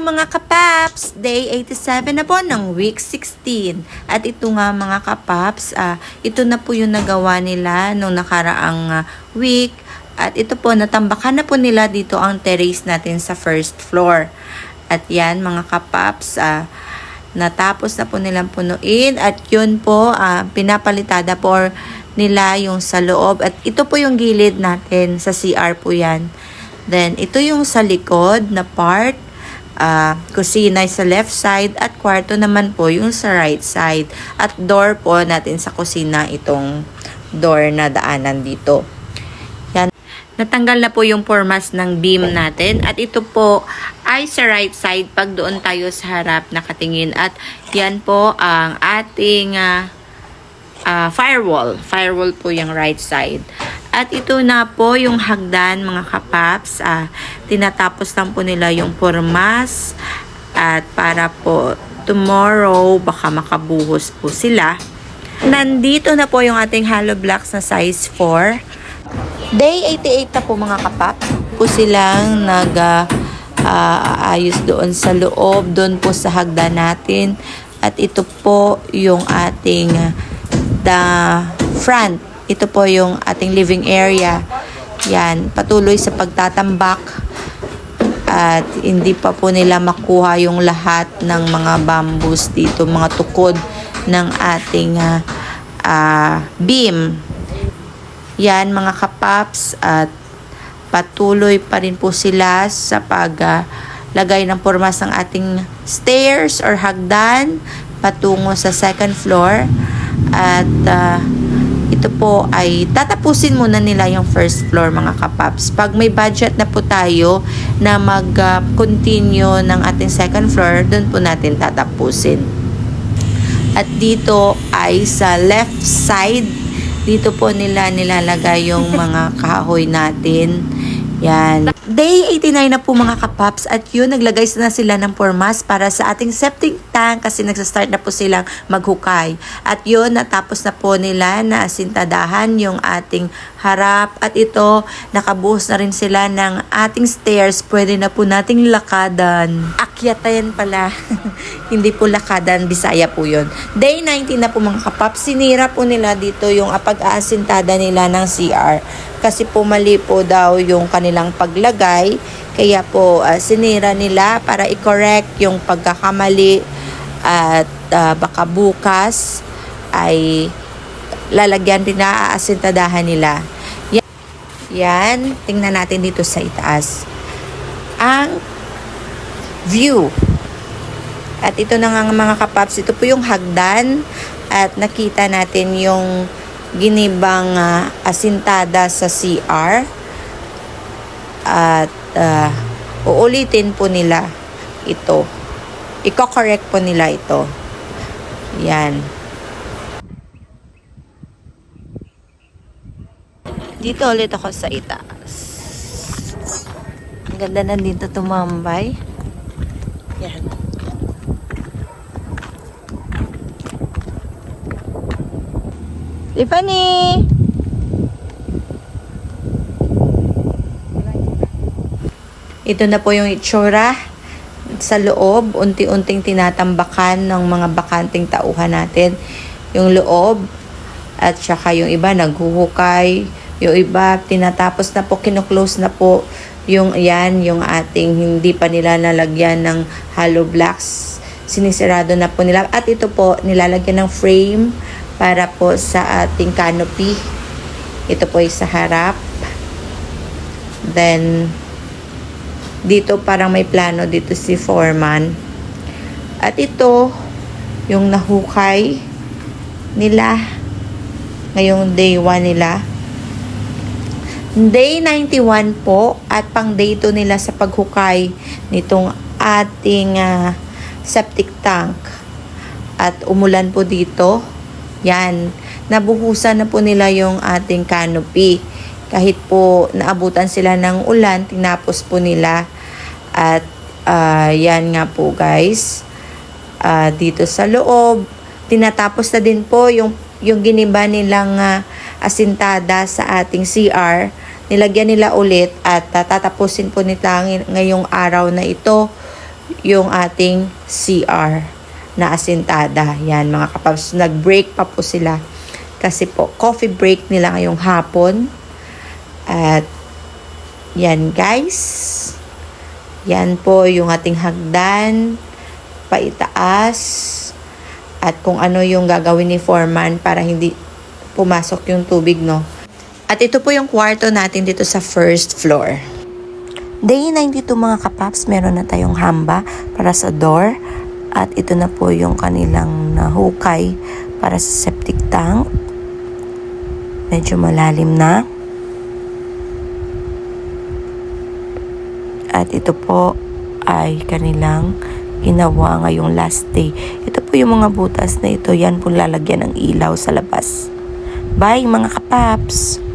mga kapaps! Day 87 na po ng week 16. At ito nga mga kapaps, ito na po yung nagawa nila nung nakaraang week. At ito po, natambakan na po nila dito ang terrace natin sa first floor. At yan mga kapaps, natapos na po nilang punuin. At yun po, pinapalitada po nila yung sa loob. At ito po yung gilid natin sa CR po yan. Then, ito yung sa likod na part. Kusina sa left side at kwarto naman po yung sa right side. At door po natin sa kusina itong door na daanan dito. Yan. Natanggal na po yung formas ng beam natin. At ito po ay sa right side pag doon tayo sa harap nakatingin. At yan po ang ating firewall. Firewall po yung right side. At ito na po yung hagdan mga kapaps. Tinatapos lang po nila yung formas. At para po tomorrow baka makabuhos po sila. Nandito na po yung ating hollow blocks na size 4. Day 88 na po mga kapaps. Po silang ayos doon sa loob. Doon po sa hagdan natin. At ito po yung ating the front. Ito po yung ating living area. Yan, patuloy sa pagtatambak. At hindi pa po nila makuha yung lahat ng mga bamboos dito, mga tukod ng ating beam. Yan mga kapaps. At patuloy pa rin po sila sa paglagay ng formas ng ating stairs or hagdan patungo sa second floor. At ito po ay tatapusin muna nila yung first floor mga kapaps. Pag may budget na po tayo na mag-continue ng ating second floor, doon po natin tatapusin. At dito ay sa left side, dito po nila nilalagay yung mga kahoy natin. Yan. Day 89 na po mga kapaps at yun, naglagay na sila ng formas para sa ating septic tank kasi nagsastart na po silang maghukay. At yun, natapos na po nila na asintadahan yung ating harap at ito, nakabuhos na rin sila ng ating stairs. Pwede na po nating lakadan. Akyatayan pala. Hindi po lakadan, Bisaya po yun. Day 19 na po mga kapaps, sinira po nila dito yung pag-aasintada nila ng CR. Kasi po mali po daw yung kanilang paglagay. Kaya po sinira nila para i-correct yung pagkakamali. At baka bukas ay lalagyan din na aasintadahan nila. Yan. Tingnan natin dito sa itaas. Ang view. At ito na nga mga kapaps. Ito po yung hagdan. At nakita natin yung ginibang asintada sa CR. At uulitin po nila ito. Iko-correct po nila ito. Yan. Dito ulit ako sa itaas. Ang ganda na dito tumambay. Yan. Tiffany! Ito na po yung itsura sa loob. Unti-unting tinatambakan ng mga bakanting tauhan natin. Yung loob at saka yung iba naghuhukay. Yung iba tinatapos na po, kino-close na po yung yan, yung ating hindi pa nila nalagyan ng hollow blocks. Sinisirado na po nila. At ito po, nilalagyan ng frame para po sa ating canopy. Ito po ay sa harap. Then, dito parang may plano dito si foreman. At ito, yung nahukay nila. Ngayong day 1 nila. Day 91 po at pang day 2 nila sa paghukay nitong ating septic tank. At umulan po dito. Yan, nabuhusan na po nila yung ating canopy. Kahit po naabutan sila ng ulan, tinapos po nila. At yan nga po guys. Dito sa loob, tinatapos na din po yung giniba nilang asintada sa ating CR. Nilagyan nila ulit at tatapusin po nila ngayong araw na ito yung ating CR na asintada. Yan mga kapaps, nag-break pa po sila. Kasi po, coffee break nila ngayong hapon. At yan guys. Yan po yung ating hagdan. Paitaas. At kung ano yung gagawin ni Foreman para hindi pumasok yung tubig, no. At ito po yung kwarto natin dito sa first floor. Day 92 mga kapaps, meron na tayong hamba para sa door. At ito na po yung kanilang hukay para sa septic tank. Medyo malalim na. At ito po ay kanilang ginawa ngayong last day. Ito po yung mga butas na ito. Yan po lalagyan ng ilaw sa labas. Bye mga kapaps!